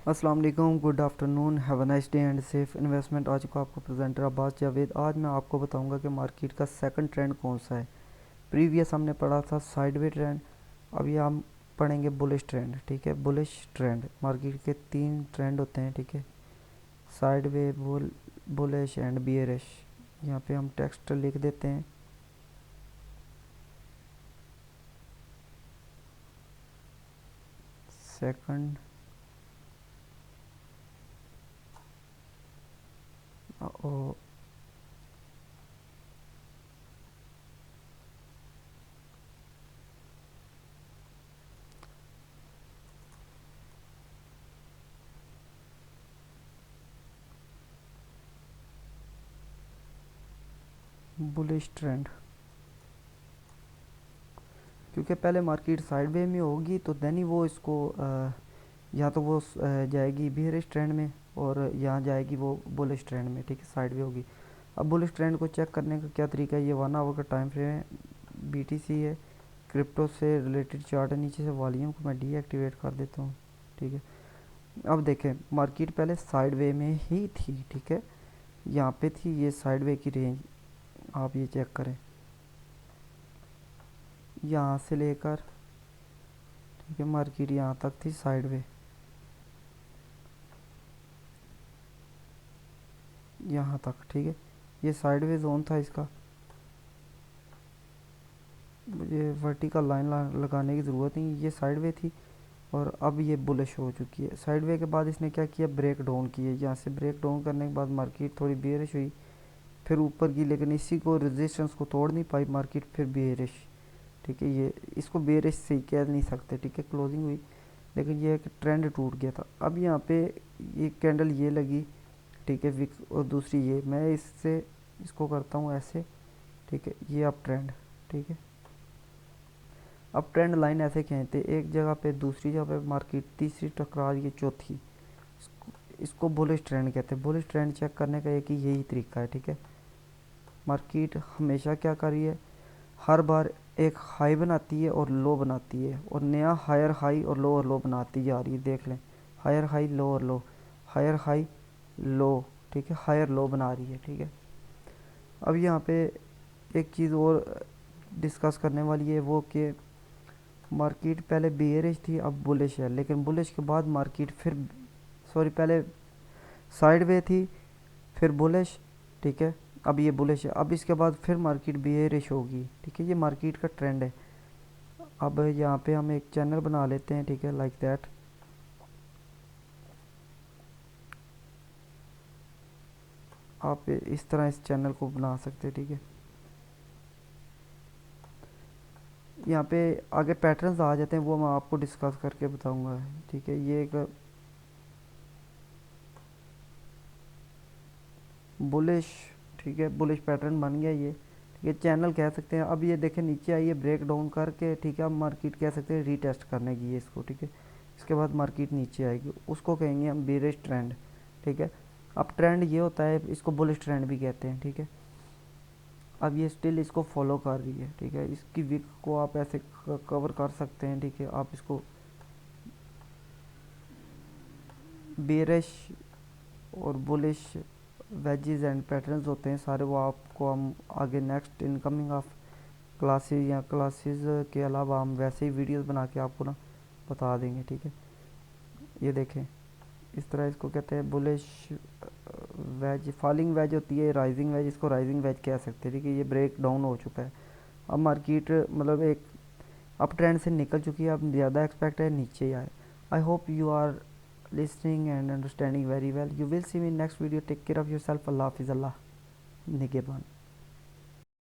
अस्सलाम वालेकुम, good afternoon, have a nice day and safe investment. आज को आपको प्रेजेंटर अब्बास जावेद। आज मैं आपको बताऊंगा कि मार्केट का सेकंड ट्रेंड कौन सा है। प्रीवियस हमने पढ़ा था साइडवे ट्रेंड, अभी हम पढ़ेंगे बुलिश ट्रेंड। ठीक है, बुलिश ट्रेंड। मार्केट के तीन ट्रेंड होते हैं, ठीक है, साइडवे, बुलिश एंड बियरिश। यहाँ पे हम टेक्स्ट लिख देते हैं। सेकंड ओ बुलिश ट्रेंड, क्योंकि पहले मार्केट साइडवे में होगी तो देन ही वो इसको या तो वो जाएगी बियरिश ट्रेंड में, और यहाँ जाएगी वो बुलिश ट्रेंड में। ठीक है, साइडवे होगी। अब बुलिश ट्रेंड को चेक करने का क्या तरीका है, ये 1 आवर का टाइम फ्रेम है, बीटीसी है, क्रिप्टो से रिलेटेड चार्ट है। नीचे से वॉल्यूम को मैं डीएक्टिवेट कर देता हूँ। ठीक है, अब देखें मार्केट पहले साइडवे में ही थी। ठीक है, यहाँ पे थी ये साइडवे की रेंज, आप ये चेक करें, यहाँ से लेकर, ठीक है, मार्केट यहाँ तक थी साइडवे, यहाँ तक। ठीक है, ये साइडवे जोन था इसका। मुझे वर्टिकल लाइन लगाने की ज़रूरत नहीं, ये साइडवे थी और अब ये बुलिश हो चुकी है। साइडवे के बाद इसने क्या किया, ब्रेक डाउन किए। यहाँ से ब्रेक डाउन करने के बाद मार्केट थोड़ी बेरिश हुई, फिर ऊपर की, लेकिन इसी को रेजिस्टेंस को तोड़ नहीं पाई मार्केट, फिर बेरिश। ठीक है, ये इसको बेरिश से कह नहीं सकते। ठीक है, क्लोजिंग हुई, लेकिन ये एक ट्रेंड टूट गया था। अब यहाँ पे ये कैंडल ये लगी, ठीक है, विक्स, और दूसरी ये, मैं इससे इसको करता हूँ ऐसे। ठीक है, ये अब ट्रेंड, ठीक है, अब ट्रेंड लाइन ऐसे खींचते, एक जगह पे, दूसरी जगह पे मार्केट, तीसरी टकरा, ये चौथी। इसको बुलिश ट्रेंड कहते हैं। बुलिश ट्रेंड चेक करने का एक ही यही तरीका है। ठीक है, मार्केट हमेशा क्या कर रही है, हर बार एक हाई बनाती है और लो बनाती है, और नया हायर हाई और लो बनाती जा रही है। देख लें, higher high, lower low, higher high, low. ठीक है, हायर लो बना रही है। ठीक है, अब यहाँ पे एक चीज़ और डिस्कस करने वाली है, वो कि मार्केट पहले बेयरिश थी, अब बुलिश है, लेकिन बुलिश के बाद मार्केट फिर, सॉरी, पहले साइडवे थी, फिर बुलिश। ठीक है, अब ये बुलिश है, अब इसके बाद फिर मार्केट बेयरिश होगी। ठीक है, ये मार्केट का ट्रेंड है। अब यहाँ पे हम एक चैनल बना लेते हैं। ठीक है, लाइक दैट। आप इस तरह इस चैनल को बना सकते हैं। ठीक है, यहाँ पे आगे पैटर्न्स आ जाते हैं, वो मैं आपको डिस्कस करके बताऊंगा। ठीक है, ये एक बुलिश, ठीक है, बुलिश पैटर्न बन गया ये। ठीक है, चैनल कह सकते हैं। अब ये देखें नीचे आई है ब्रेक डाउन करके। ठीक है, अब मार्केट कह सकते हैं रीटेस्ट करने की है इसको। ठीक है, इसके बाद मार्केट नीचे आएगी, उसको कहेंगे हम बेरिश ट्रेंड। ठीक है, अब ट्रेंड ये होता है, इसको बुलिश ट्रेंड भी कहते हैं। ठीक है, अब ये स्टिल इसको फॉलो कर रही है। ठीक है, इसकी विक को आप ऐसे कवर कर सकते हैं। ठीक है, आप इसको बेरिश और बुलिश वेजेस एंड पैटर्न्स होते हैं सारे, वो आपको हम आगे नेक्स्ट इनकमिंग ऑफ क्लासेस या क्लासेस के अलावा हम वैसे ही वीडियोस बना के आपको ना बता देंगे। ठीक है, ये देखें, इस तरह इसको कहते हैं बुलिश वेज। फॉलिंग वेज होती है राइजिंग वेज, इसको राइजिंग वेज कह सकते हैं। ठीक है, ये ब्रेक डाउन हो चुका है, अब मार्केट मतलब एक अप ट्रेंड से निकल चुकी है, अब ज़्यादा एक्सपेक्ट है नीचे ही आए। I hope you are listening and understanding very well. You will see me in next video. Take care of yourself. Allah Hafiz. Allah Nigeban.